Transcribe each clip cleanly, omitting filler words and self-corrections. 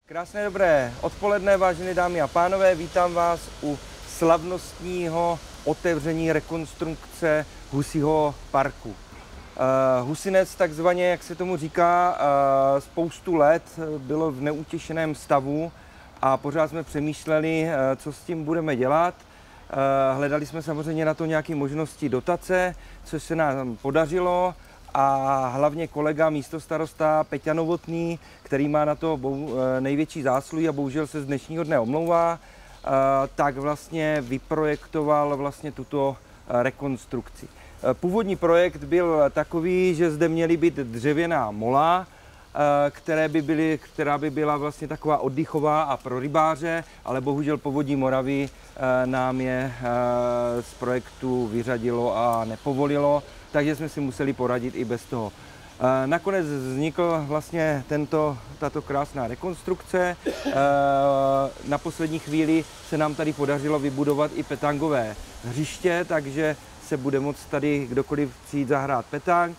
Krásné dobré odpoledne, vážené dámy a pánové, vítám vás u slavnostního otevření rekonstrukce Husího parku. Husinec takzvaně, jak se tomu říká, spoustu let bylo v neutěšeném stavu a pořád jsme přemýšleli, co s tím budeme dělat. Hledali jsme samozřejmě na to nějaké možnosti dotace, což se nám podařilo. A hlavně kolega místostarosta Peťa Novotný, který má na to největší zásluhy a bohužel se z dnešního dne omlouvá, tak vlastně vyprojektoval vlastně tuto rekonstrukci. Původní projekt byl takový, že zde měly být dřevěná mola, která by byla vlastně taková oddychová a pro rybáře, ale bohužel Povodí Moravy nám je z projektu vyřadilo a nepovolilo, takže jsme si museli poradit i bez toho. Nakonec vznikl vlastně tato krásná rekonstrukce. Na poslední chvíli se nám tady podařilo vybudovat i petangové hřiště, takže se bude moct tady kdokoliv přijít zahrát petang.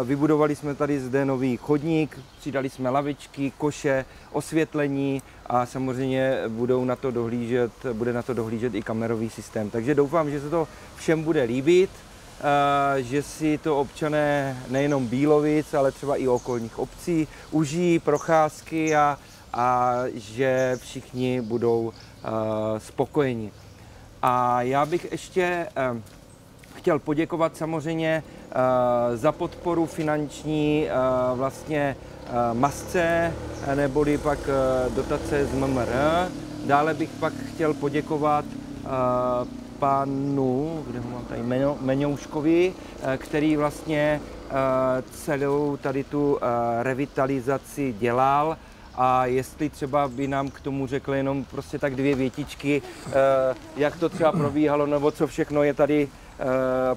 Vybudovali jsme tady zde nový chodník, přidali jsme lavičky, koše, osvětlení a samozřejmě bude na to dohlížet i kamerový systém. Takže doufám, že se to všem bude líbit, že si to občané nejenom Bílovic, ale třeba i okolních obcí užijí procházky a že všichni budou spokojeni. A já bych ještě chtěl poděkovat samozřejmě za podporu finanční vlastně MASce, neboli pak dotace z MMR. Dále bych pak chtěl poděkovat panu, kde ho mám tady, Meňouškovi, který vlastně celou tady tu revitalizaci dělal. A jestli třeba by nám k tomu řekl jenom prostě tak dvě větičky, jak to třeba probíhalo, nebo co všechno je tady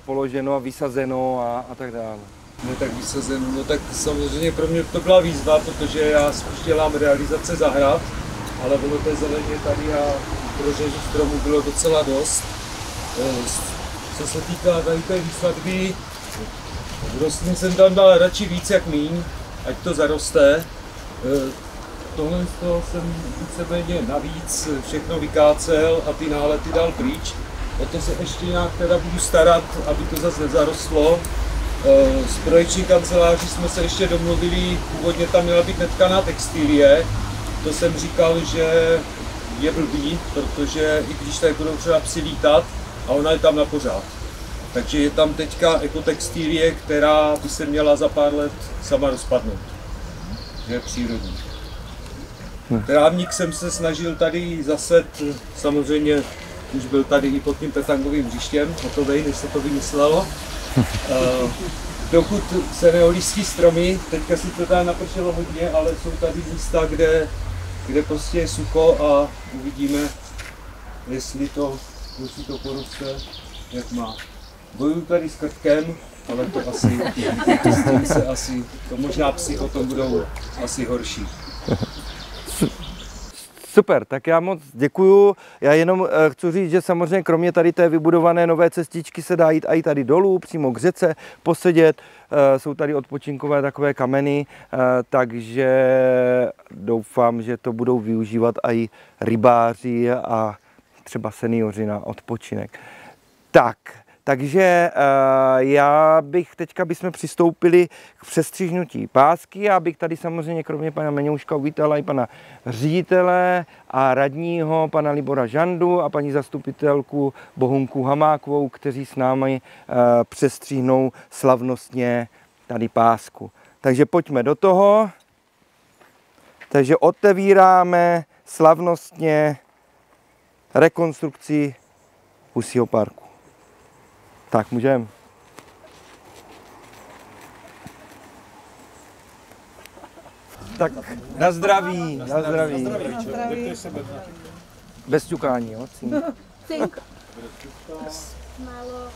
položeno a vysazeno a tak dále. No tak vysazeno, no tak samozřejmě pro mě to byla výzva, protože já spíš dělám realizace zahrad, ale ono té zeleně tady a pro řežu stromů bylo docela dost. Co se týká tady té výsadby, rostlin jsem tam dal radši víc jak míň, ať to zaroste. Tohle z toho jsem víceméně navíc všechno vykácel a ty nálety dal pryč. O to se ještě nějak teda budu starat, aby to zase nezarostlo. S projekční kanceláří jsme se ještě domluvili, původně tam měla být netkaná textilie. To jsem říkal, že je blbý, protože i když tady budou třeba psi lítat, a ona je tam na pořád. Takže je tam teďka ekotextilie, která by se měla za pár let sama rozpadnout. Že je přírodní. Trávník jsem se snažil tady zaset, samozřejmě už byl tady i pod tím petangovým hřištěm, hotovej, než se to vymyslelo. Dokud se neolístí stromy, teďka si to tady napršelo hodně, ale jsou tady místa, kde prostě je sucho a uvidíme, jestli to poroste, jak má. Bojuju tady s krtkem, ale to asi, to možná psi o tom budou asi horší. Super, tak já moc děkuju. Já jenom chci říct, že samozřejmě kromě tady té vybudované nové cestičky se dá jít i tady dolů, přímo k řece, posedět. Jsou tady odpočinkové takové kameny, takže doufám, že to budou využívat i rybáři a třeba seniori na odpočinek. Takže teďka bychom přistoupili k přestřižnutí pásky, abych tady samozřejmě kromě pana Meňouška uvítala i pana ředitele a radního, pana Libora Žandu a paní zastupitelku Bohunku Hamákovou, kteří s námi přestřihnou slavnostně tady pásku. Takže pojďme do toho. Takže otevíráme slavnostně rekonstrukci Husího parku. Tak, můžeme. Tak, na zdraví, na zdraví. Na zdraví. Bez ťukání, jo? Cink. Málo.